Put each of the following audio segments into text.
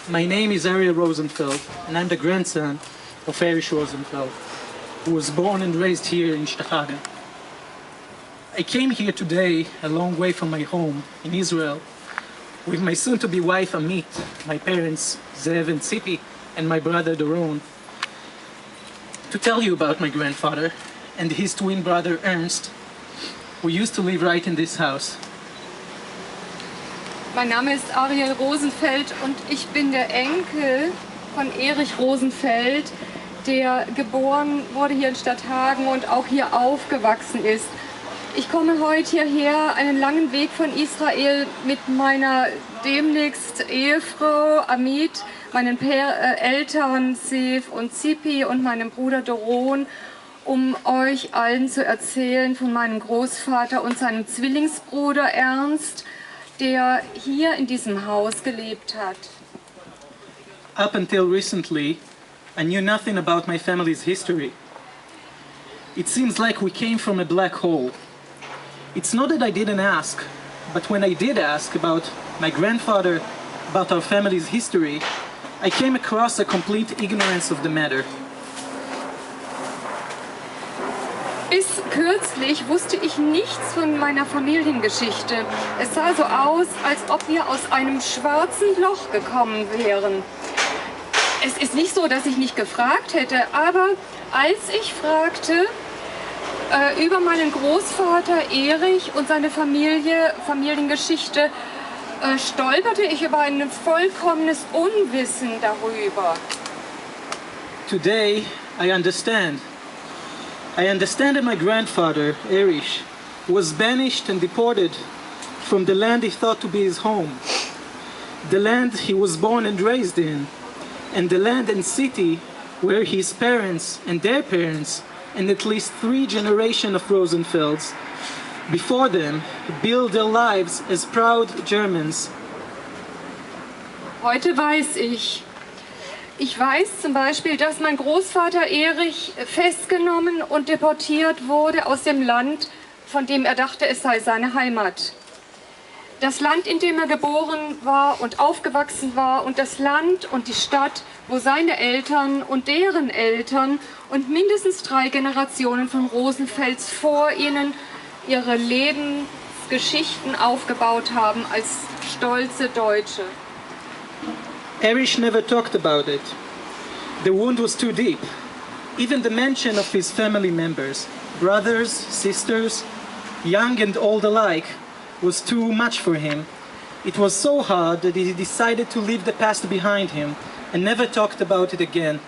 My name is Ariel Rosenfeld, and I'm the grandson of Erich Rosenfeld, who was born and raised here in Stadthagen. I came here today, a long way from my home in Israel, with my soon-to-be wife Amit, my parents Zev and Tzipi, and my brother Doron, to tell you about my grandfather and his twin brother Ernst, who used to live right in this house. Mein Name ist Ariel Rosenfeld und ich bin der Enkel von Erich Rosenfeld, der geboren wurde hier in Stadthagen und auch hier aufgewachsen ist. Ich komme heute hierher, einen langen Weg von Israel, mit meiner demnächst Ehefrau Amit, meinen Eltern Zev und Tzipi und meinem Bruder Doron, um euch allen zu erzählen von meinem Großvater und seinem Zwillingsbruder Ernst, der hier in diesem Haus gelebt hat. Up until recently, I knew nothing about my family's history. It seems like we came from a black hole. It's not that I didn't ask, but when I did ask about my grandfather, about our family's history, I came across a complete ignorance of the matter. Bis kürzlich wusste ich nichts von meiner Familiengeschichte. Es sah so aus, als ob wir aus einem schwarzen Loch gekommen wären. Es ist nicht so, dass ich nicht gefragt hätte, aber als ich fragte über meinen Großvater Erich und seine Familiengeschichte, stolperte ich über ein vollkommenes Unwissen darüber. Today, I understand. I understand that my grandfather, Erich, was banished and deported from the land he thought to be his home, the land he was born and raised in, and the land and city where his parents and their parents, and at least 3 generations of Rosenfelds before them, built their lives as proud Germans. Heute weiß ich. Ich weiß zum Beispiel, dass mein Großvater Erich festgenommen und deportiert wurde aus dem Land, von dem er dachte, es sei seine Heimat. Das Land, in dem er geboren war und aufgewachsen war, und das Land und die Stadt, wo seine Eltern und deren Eltern und mindestens 3 Generationen von Rosenfelds vor ihnen ihre Lebensgeschichten aufgebaut haben als stolze Deutsche. Erich never talked about it. The wound was too deep. Even the mention of his family members, brothers, sisters, young and old alike, was too much for him. It was so hard that he decided to leave the past behind him and never talked about it again.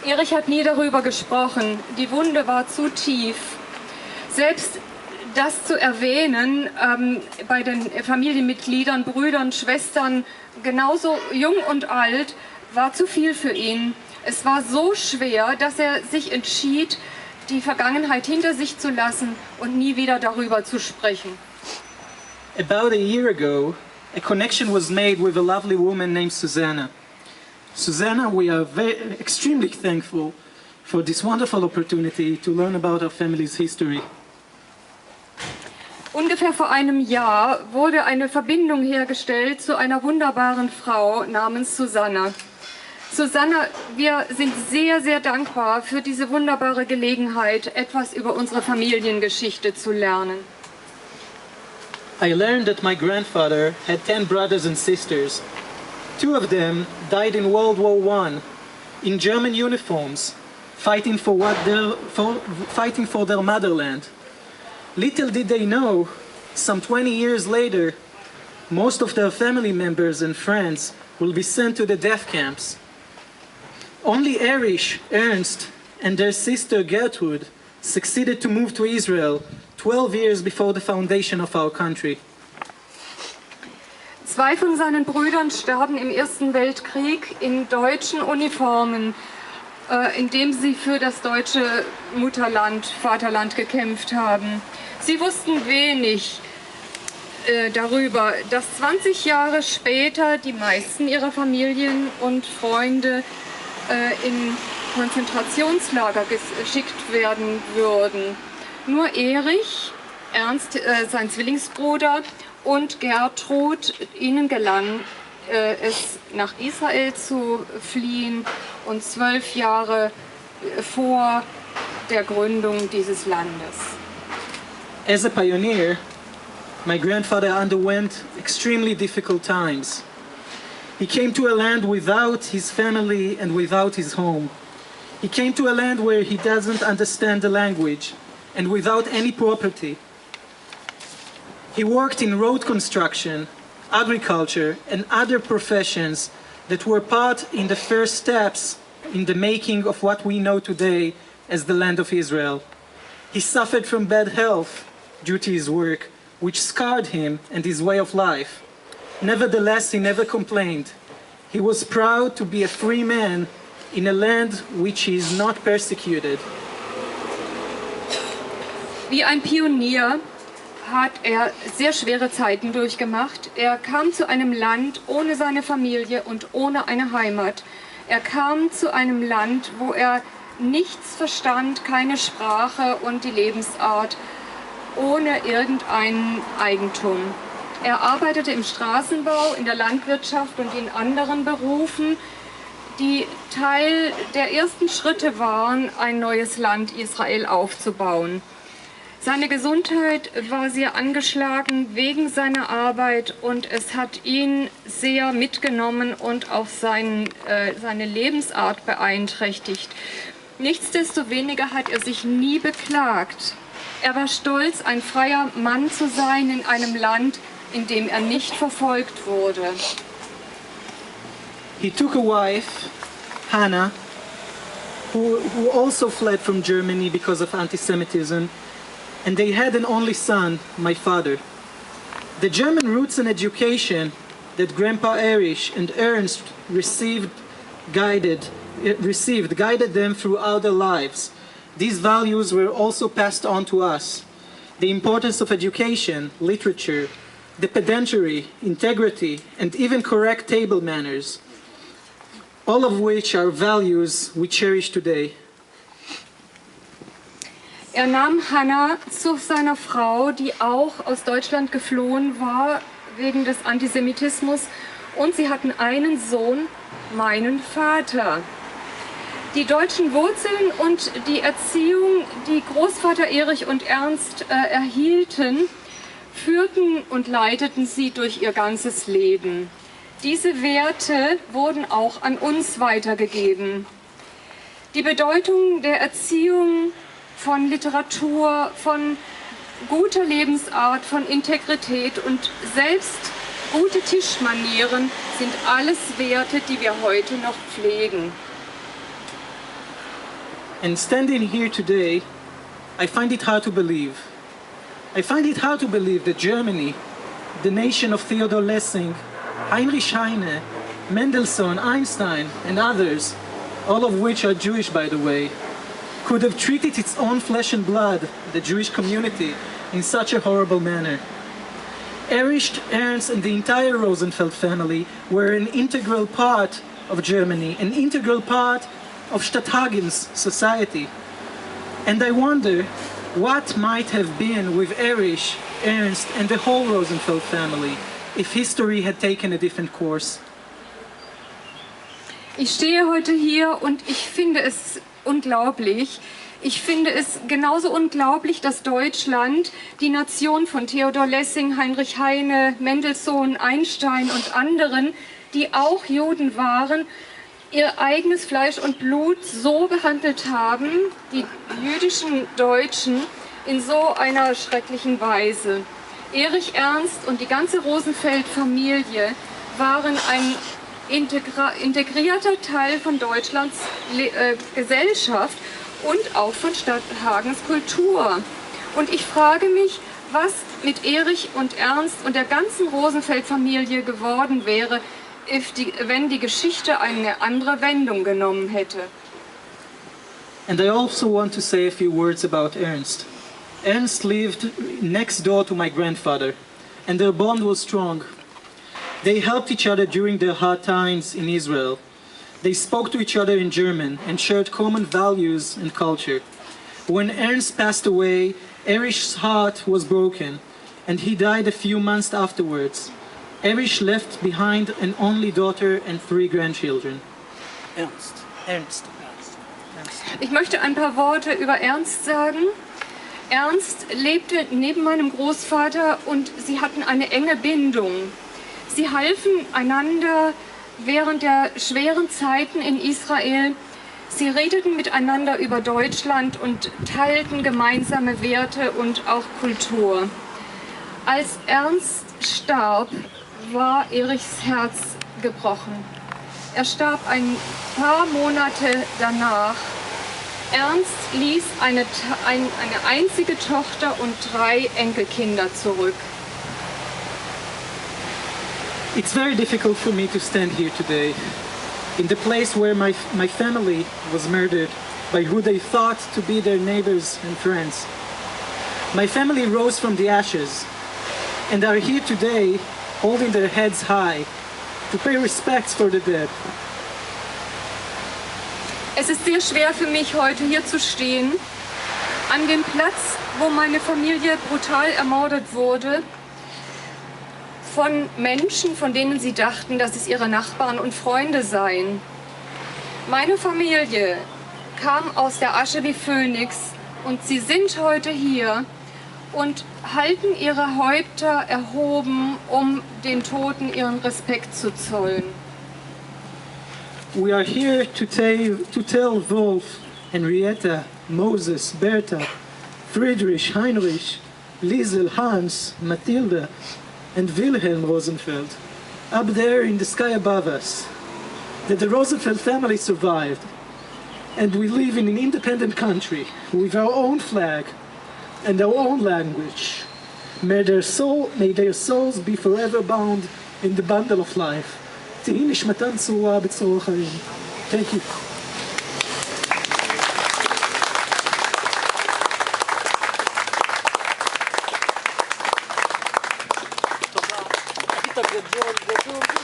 Erich hat nie darüber gesprochen. Die Wunde war zu tief. Selbst das zu erwähnen bei den Familienmitgliedern, Brüdern, Schwestern, genauso jung und alt, war zu viel für ihn. Es war so schwer, dass er sich entschied, die Vergangenheit hinter sich zu lassen und nie wieder darüber zu sprechen. About a year ago, a connection was made with a lovely woman named Susanna. Susanna, we are extremely thankful for this wonderful opportunity to learn about our family's history. Ungefähr vor einem Jahr wurde eine Verbindung hergestellt zu einer wunderbaren Frau namens Susanna. Susanna, wir sind sehr, sehr dankbar für diese wunderbare Gelegenheit, etwas über unsere Familiengeschichte zu lernen. I learned that my grandfather had 10 brothers and sisters. 2 of them died in World War I in German uniforms, fighting for their motherland. Little did they know, some 20 years later, most of their family members and friends will be sent to the death camps. Only Erich, Ernst, and their sister Gertrude succeeded to move to Israel 12 years before the foundation of our country. 2 von seinen Brüdern starben im Ersten Weltkrieg in deutschen Uniformen, indem sie für das deutsche Mutterland, Vaterland gekämpft haben. Sie wussten wenig darüber, dass 20 Jahre später die meisten ihrer Familien und Freunde in Konzentrationslager geschickt werden würden. Nur Erich, Ernst, sein Zwillingsbruder, und Gertrud, ihnen gelang es nach Israel zu fliehen und 12 Jahre vor der Gründung dieses Landes. As a pioneer, my grandfather underwent extremely difficult times. He came to a land without his family and without his home. He came to a land where he doesn't understand the language and without any property. He worked in road construction, agriculture, and other professions that were part in the first steps in the making of what we know today as the land of Israel. He suffered from bad health due to his work, which scarred him and his way of life. Nevertheless, he never complained. He was proud to be a free man in a land which is not persecuted. Wie ein Pionier hat er sehr schwere Zeiten durchgemacht. Er kam zu einem Land ohne seine Familie und ohne eine Heimat. Er kam zu einem Land, wo er nichts verstand, keine Sprache und die Lebensart, ohne irgendein Eigentum. Er arbeitete im Straßenbau, in der Landwirtschaft und in anderen Berufen, die Teil der ersten Schritte waren, ein neues Land Israel aufzubauen. Seine Gesundheit war sehr angeschlagen wegen seiner Arbeit und es hat ihn sehr mitgenommen und auch seine Lebensart beeinträchtigt. Nichtsdestoweniger hat er sich nie beklagt. Er war stolz, ein freier Mann zu sein in einem Land, in dem er nicht verfolgt wurde. He took a wife, Hannah, who also fled from Germany because of anti-Semitism, and they had an only son, my father. The German roots and education that Grandpa Erich and Ernst guided them throughout their lives. These values were also passed on to us. The importance of education, literature, the pedantry, integrity, and even correct table manners, all of which are values we cherish today. Er nahm Hannah zu seiner Frau, die auch aus Deutschland geflohen war wegen des Antisemitismus, und sie hatten einen Sohn, meinen Vater. Die deutschen Wurzeln und die Erziehung, die Großvater Erich und Ernst erhielten, führten und leiteten sie durch ihr ganzes Leben. Diese Werte wurden auch an uns weitergegeben. Die Bedeutung der Erziehung, von Literatur, von guter Lebensart, von Integrität und selbst gute Tischmanieren sind alles Werte, die wir heute noch pflegen. And standing here today, I find it hard to believe. I find it hard to believe that Germany, the nation of Theodor Lessing, Heinrich Heine, Mendelssohn, Einstein, and others, all of which are Jewish, by the way, could have treated its own flesh and blood, the Jewish community, in such a horrible manner. Erich, Ernst, and the entire Rosenfeld family were an integral part of Germany, an integral part of Stadthagen's society. And I wonder what might have been with Erich, Ernst, and the whole Rosenfeld family if history had taken a different course. Ich stehe heute hier und ich finde es unglaublich. Ich finde es genauso unglaublich, dass Deutschland, die Nation von Theodor Lessing, Heinrich Heine, Mendelssohn, Einstein und anderen, die auch Juden waren, ihr eigenes Fleisch und Blut so behandelt haben, die jüdischen Deutschen, in so einer schrecklichen Weise. Erich Ernst und die ganze Rosenfeld-Familie waren ein integrierter Teil von Deutschlands Gesellschaft und auch von Stadthagens Kultur. Und ich frage mich, was mit Erich und Ernst und der ganzen Rosenfeld-Familie geworden wäre, wenn die Geschichte eine andere Wendung genommen hätte. And I also want to say a few words about Ernst. Ernst lived next door to my grandfather, and their bond was strong. They helped each other during their hard times in Israel. They spoke to each other in German and shared common values and culture. When Ernst passed away, Erich's heart was broken, and he died a few months afterwards. Erich left behind an only daughter and 3 grandchildren. Ernst. Ich möchte ein paar Worte über Ernst sagen. Ernst lebte neben meinem Großvater und sie hatten eine enge Bindung. Sie halfen einander während der schweren Zeiten in Israel. Sie redeten miteinander über Deutschland und teilten gemeinsame Werte und auch Kultur. Als Ernst starb, war Erichs Herz gebrochen. Er starb ein paar Monate danach. Ernst ließ eine einzige Tochter und 3 Enkelkinder zurück. It's very difficult for me to stand here today, in the place where my family was murdered by who they thought to be their neighbors and friends. My family rose from the ashes and are here today holding their heads high to pay respects for the dead. Es ist sehr schwer für mich, heute hier zu stehen, an dem Platz, wo meine Familie brutal ermordet wurde, von Menschen, von denen sie dachten, dass es ihre Nachbarn und Freunde seien. Meine Familie kam aus der Asche wie Phönix und sie sind heute hier und halten ihre Häupter erhoben, um den Toten ihren Respekt zu zollen. We are here to tell Wolf, Henrietta, Moses, Bertha, Friedrich, Heinrich, Liesel, Hans, Mathilde, and Wilhelm Rosenfeld, up there in the sky above us, that the Rosenfeld family survived, and we live in an independent country with our own flag and our own language. May their souls be forever bound in the bundle of life. תהי נשמתם צרורה בצרור החיים. Thank you. תודה. היית גדול.